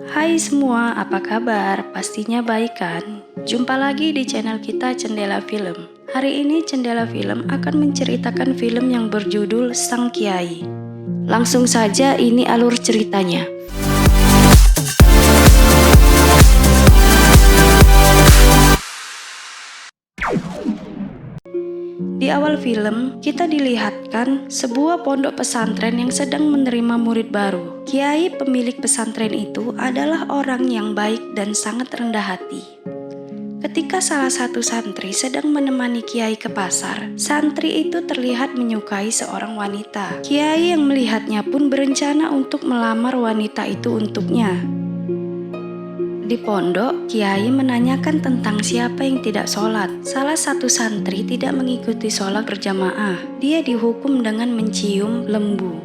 Hai semua, apa kabar? Pastinya baik kan? Jumpa lagi di channel kita Cendela Film. Hari ini Cendela Film akan menceritakan film yang berjudul Sang Kiai. Langsung saja ini alur ceritanya. Di awal film, kita dilihatkan sebuah pondok pesantren yang sedang menerima murid baru. Kiai pemilik pesantren itu adalah orang yang baik dan sangat rendah hati. Ketika salah satu santri sedang menemani Kiai ke pasar, santri itu terlihat menyukai seorang wanita. Kiai yang melihatnya pun berencana untuk melamar wanita itu untuknya. Di pondok, Kiai menanyakan tentang siapa yang tidak sholat. Salah satu santri tidak mengikuti sholat berjamaah. Dia dihukum dengan mencium lembu.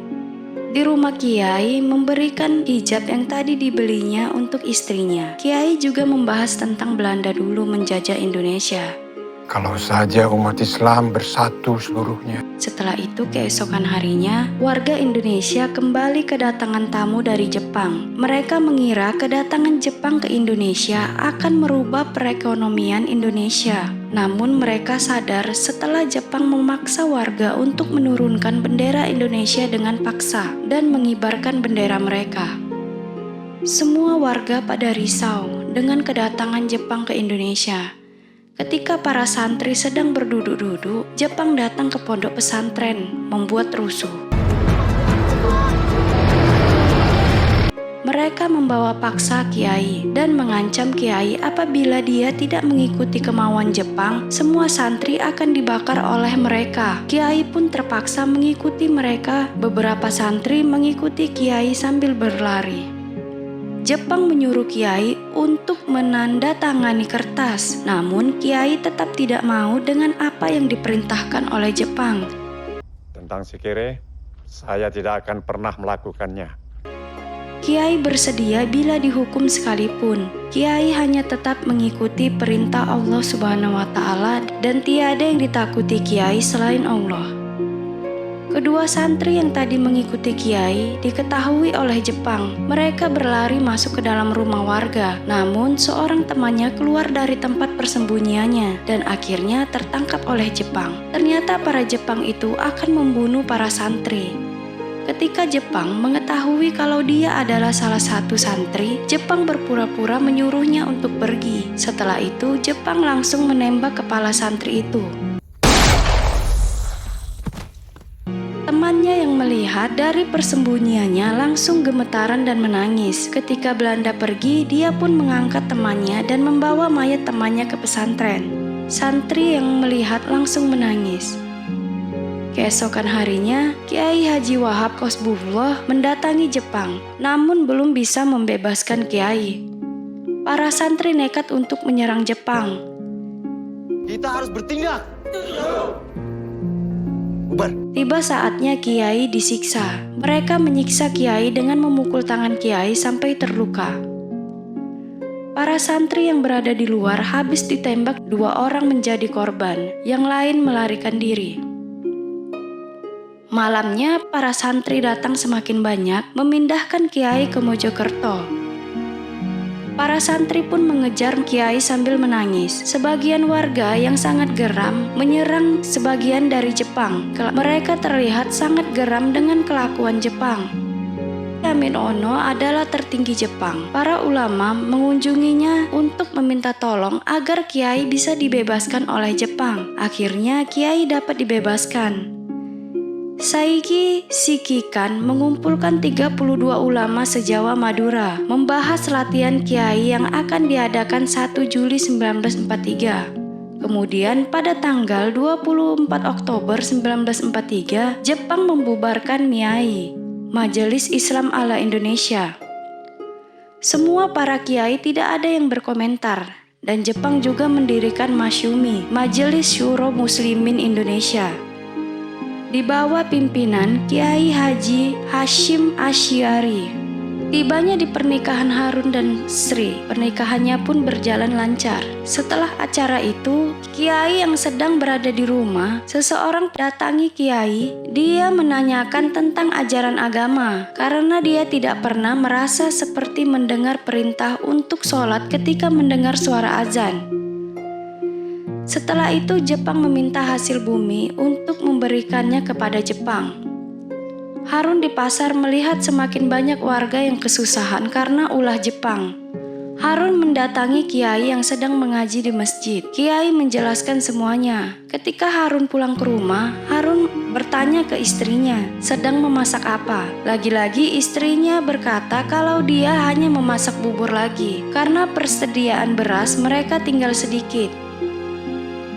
Di rumah Kiai memberikan hijab yang tadi dibelinya untuk istrinya. Kiai juga membahas tentang Belanda dulu menjajah Indonesia. Kalau saja umat Islam bersatu seluruhnya. Setelah itu keesokan harinya, warga Indonesia kembali kedatangan tamu dari Jepang. Mereka mengira kedatangan Jepang ke Indonesia akan merubah perekonomian Indonesia. Namun mereka sadar setelah Jepang memaksa warga untuk menurunkan bendera Indonesia dengan paksa dan mengibarkan bendera mereka. Semua warga pada risau dengan kedatangan Jepang ke Indonesia. Ketika para santri sedang berduduk-duduk, Jepang datang ke pondok pesantren, membuat rusuh. Mereka membawa paksa Kiai dan mengancam Kiai apabila dia tidak mengikuti kemauan Jepang, semua santri akan dibakar oleh mereka. Kiai pun terpaksa mengikuti mereka. Beberapa santri mengikuti Kiai sambil berlari. Jepang menyuruh Kiai untuk menandatangani kertas, namun Kiai tetap tidak mau dengan apa yang diperintahkan oleh Jepang. Tentang si Kere, saya tidak akan pernah melakukannya. Kiai bersedia bila dihukum sekalipun. Kiai hanya tetap mengikuti perintah Allah Subhanahu wa Ta'ala dan tiada yang ditakuti Kiai selain Allah. Kedua santri yang tadi mengikuti Kiai diketahui oleh Jepang. Mereka berlari masuk ke dalam rumah warga. Namun seorang temannya keluar dari tempat persembunyiannya dan akhirnya tertangkap oleh Jepang. Ternyata para Jepang itu akan membunuh para santri. Ketika Jepang mengetahui kalau dia adalah salah satu santri, Jepang berpura-pura menyuruhnya untuk pergi. Setelah itu, Jepang langsung menembak kepala santri itu. Temannya yang melihat dari persembunyiannya langsung gemetaran dan menangis. Ketika Belanda pergi, dia pun mengangkat temannya dan membawa mayat temannya ke pesantren. Santri yang melihat langsung menangis. Keesokan harinya, Kiai Haji Wahab Qosbullah mendatangi Jepang, namun belum bisa membebaskan Kiai. Para santri nekat untuk menyerang Jepang. Kita harus bertindak. Tiba saatnya Kiai disiksa. Mereka menyiksa Kiai dengan memukul tangan Kiai sampai terluka. Para santri yang berada di luar habis ditembak, 2 orang menjadi korban, yang lain melarikan diri. Malamnya, para santri datang semakin banyak, memindahkan Kiai ke Mojokerto. Para santri pun mengejar Kiai sambil menangis. Sebagian warga yang sangat geram menyerang sebagian dari Jepang. Mereka terlihat sangat geram dengan kelakuan Jepang. Amin Ono adalah tertinggi Jepang. Para ulama mengunjunginya untuk meminta tolong agar Kiai bisa dibebaskan oleh Jepang. Akhirnya Kiai dapat dibebaskan. Saiki Shikikan mengumpulkan 32 ulama se-Jawa Madura membahas latihan Kiai yang akan diadakan 1 Juli 1943. Kemudian pada tanggal 24 Oktober 1943, Jepang membubarkan MIAI, Majelis Islam ala Indonesia. Semua para kiai tidak ada yang berkomentar, dan Jepang juga mendirikan Masyumi, Majelis Syuro Muslimin Indonesia. Di bawah pimpinan Kiai Haji Hashim Asy'ari. Tibanya di pernikahan Harun dan Sri, pernikahannya pun berjalan lancar. Setelah acara itu, Kiai yang sedang berada di rumah, seseorang datangi Kiai. Dia menanyakan tentang ajaran agama, karena dia tidak pernah merasa seperti mendengar perintah untuk sholat ketika mendengar suara azan. Setelah itu, Jepang meminta hasil bumi untuk memberikannya kepada Jepang. Harun di pasar melihat semakin banyak warga yang kesusahan karena ulah Jepang. Harun mendatangi Kiai yang sedang mengaji di masjid. Kiai menjelaskan semuanya. Ketika Harun pulang ke rumah, Harun bertanya ke istrinya, sedang memasak apa? Lagi-lagi istrinya berkata kalau dia hanya memasak bubur lagi, karena persediaan beras mereka tinggal sedikit.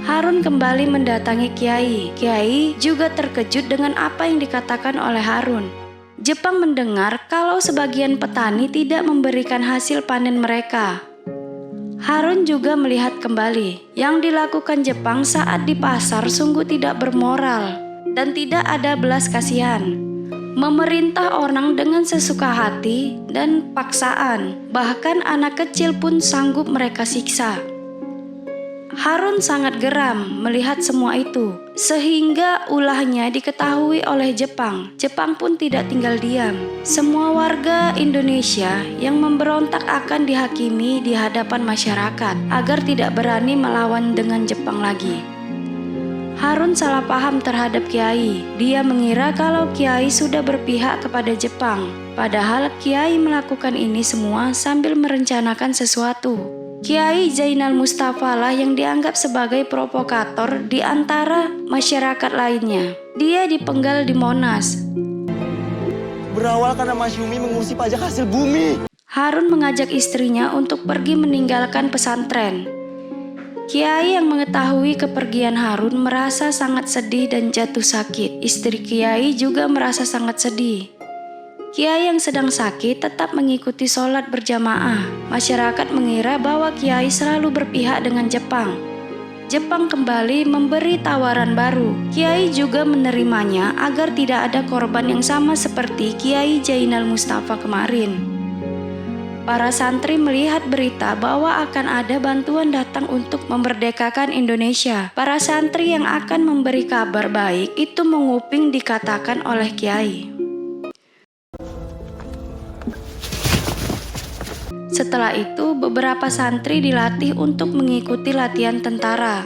Harun kembali mendatangi Kiai. Kiai juga terkejut dengan apa yang dikatakan oleh Harun. Jepang mendengar kalau sebagian petani tidak memberikan hasil panen mereka. Harun juga melihat kembali yang dilakukan Jepang saat di pasar sungguh tidak bermoral dan tidak ada belas kasihan. Memerintah orang dengan sesuka hati dan paksaan, bahkan anak kecil pun sanggup mereka siksa. Harun sangat geram melihat semua itu, sehingga ulahnya diketahui oleh Jepang. Jepang pun tidak tinggal diam. Semua warga Indonesia yang memberontak akan dihakimi di hadapan masyarakat agar tidak berani melawan dengan Jepang lagi. Harun salah paham terhadap Kiai. Dia mengira kalau Kiai sudah berpihak kepada Jepang. Padahal Kiai melakukan ini semua sambil merencanakan sesuatu. Kiai Zainal Mustafa lah yang dianggap sebagai provokator di antara masyarakat lainnya. Dia dipenggal di Monas. Berawal karena Mas Yumi mengurusi pajak hasil bumi. Harun mengajak istrinya untuk pergi meninggalkan pesantren. Kiai yang mengetahui kepergian Harun merasa sangat sedih dan jatuh sakit. Istri Kiai juga merasa sangat sedih. Kiai yang sedang sakit tetap mengikuti sholat berjamaah. Masyarakat mengira bahwa Kiai selalu berpihak dengan Jepang. Jepang kembali memberi tawaran baru. Kiai juga menerimanya agar tidak ada korban yang sama seperti Kiai Zainal Mustafa kemarin. Para santri melihat berita bahwa akan ada bantuan datang untuk memerdekakan Indonesia. Para santri yang akan memberi kabar baik itu menguping dikatakan oleh Kiai. Setelah itu, beberapa santri dilatih untuk mengikuti latihan tentara.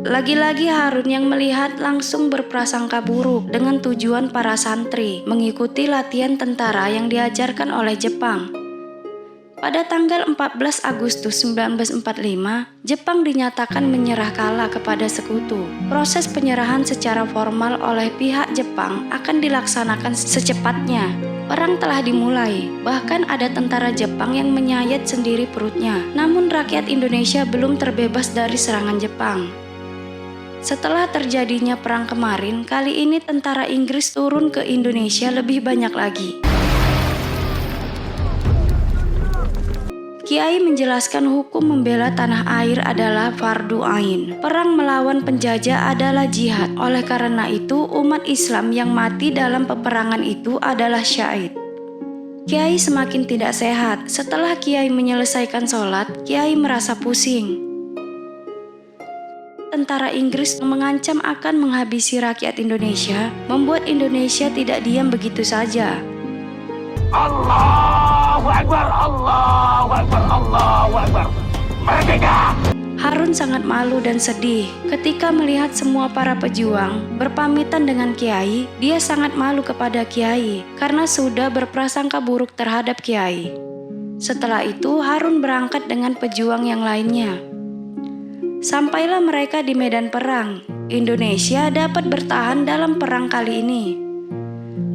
Lagi-lagi Harun yang melihat langsung berprasangka buruk dengan tujuan para santri mengikuti latihan tentara yang diajarkan oleh Jepang. Pada tanggal 14 Agustus 1945, Jepang dinyatakan menyerah kalah kepada sekutu. Proses penyerahan secara formal oleh pihak Jepang akan dilaksanakan secepatnya. Perang telah dimulai, bahkan ada tentara Jepang yang menyayat sendiri perutnya. Namun rakyat Indonesia belum terbebas dari serangan Jepang. Setelah terjadinya perang kemarin, kali ini tentara Inggris turun ke Indonesia lebih banyak lagi. Kiai menjelaskan hukum membela tanah air adalah fardu ain. Perang melawan penjajah adalah jihad. Oleh karena itu, umat Islam yang mati dalam peperangan itu adalah syahid. Kiai semakin tidak sehat. Setelah Kiai menyelesaikan sholat, Kiai merasa pusing. Tentara Inggris mengancam akan menghabisi rakyat Indonesia, membuat Indonesia tidak diam begitu saja. Allahu Akbar, Allahu Akbar, Allahu Akbar. Merdeka! Harun sangat malu dan sedih ketika melihat semua para pejuang berpamitan dengan Kiai. Dia sangat malu kepada Kiai karena sudah berprasangka buruk terhadap Kiai. Setelah itu Harun berangkat dengan pejuang yang lainnya. Sampailah mereka di medan perang. Indonesia dapat bertahan dalam perang kali ini.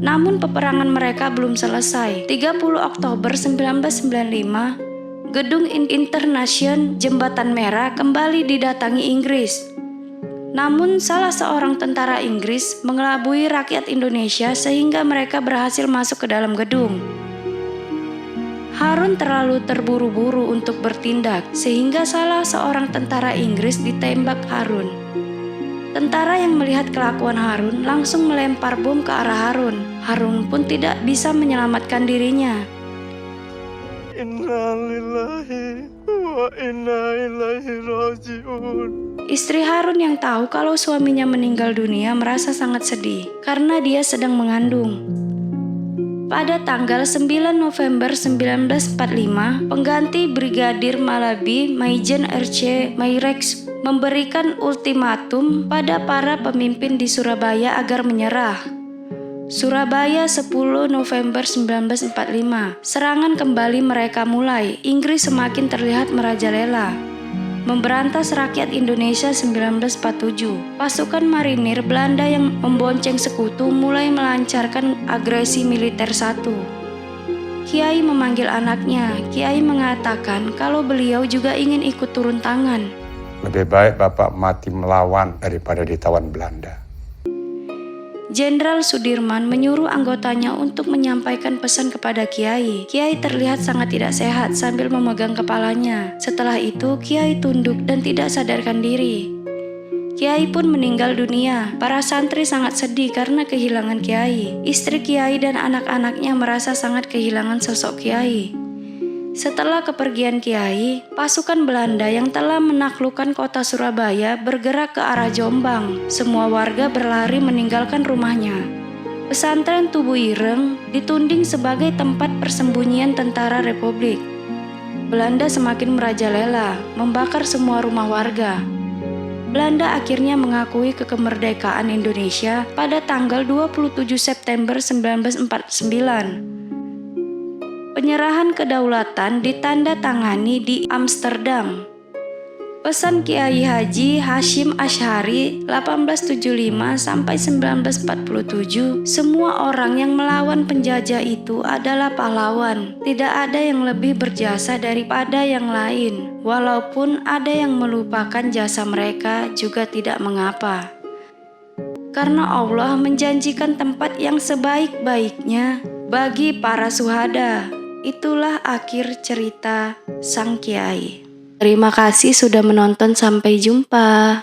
Namun peperangan mereka belum selesai. 30 Oktober 1995, Gedung Internasion Jembatan Merah kembali didatangi Inggris. Namun salah seorang tentara Inggris mengelabui rakyat Indonesia sehingga mereka berhasil masuk ke dalam gedung. Harun terlalu terburu-buru untuk bertindak sehingga salah seorang tentara Inggris ditembak Harun. Tentara yang melihat kelakuan Harun langsung melempar bom ke arah Harun. Harun pun tidak bisa menyelamatkan dirinya. Innalillahi wa inna ilaihi raji'un. Istri Harun yang tahu kalau suaminya meninggal dunia merasa sangat sedih karena dia sedang mengandung. Pada tanggal 9 November 1945, pengganti Brigadir Malabi, Maijen RC Mayrex, memberikan ultimatum pada para pemimpin di Surabaya agar menyerah. Surabaya 10 November 1945, serangan kembali mereka mulai. Inggris semakin terlihat merajalela. Memberantas rakyat Indonesia 1947, pasukan marinir Belanda yang membonceng sekutu mulai melancarkan agresi militer satu. Kiai memanggil anaknya. Kiai mengatakan kalau beliau juga ingin ikut turun tangan. Lebih baik Bapak mati melawan daripada ditawan Belanda. Jenderal Sudirman menyuruh anggotanya untuk menyampaikan pesan kepada Kiai. Kiai terlihat sangat tidak sehat sambil memegang kepalanya. Setelah itu, Kiai tunduk dan tidak sadarkan diri. Kiai pun meninggal dunia. Para santri sangat sedih karena kehilangan Kiai. Istri Kiai dan anak-anaknya merasa sangat kehilangan sosok Kiai. Setelah kepergian Kiai, pasukan Belanda yang telah menaklukkan kota Surabaya bergerak ke arah Jombang. Semua warga berlari meninggalkan rumahnya. Pesantren Tubuh Ireng ditunding sebagai tempat persembunyian tentara Republik. Belanda semakin merajalela, membakar semua rumah warga. Belanda akhirnya mengakui kemerdekaan Indonesia pada tanggal 27 September 1949. Penyerahan kedaulatan ditandatangani di Amsterdam. Pesan Kiai Haji Hashim Asy'ari 1875 sampai 1947, semua orang yang melawan penjajah itu adalah pahlawan. Tidak ada yang lebih berjasa daripada yang lain. Walaupun ada yang melupakan jasa mereka juga tidak mengapa. Karena Allah menjanjikan tempat yang sebaik-baiknya bagi para syuhada. Itulah akhir cerita Sang Kiai. Terima kasih sudah menonton, sampai jumpa.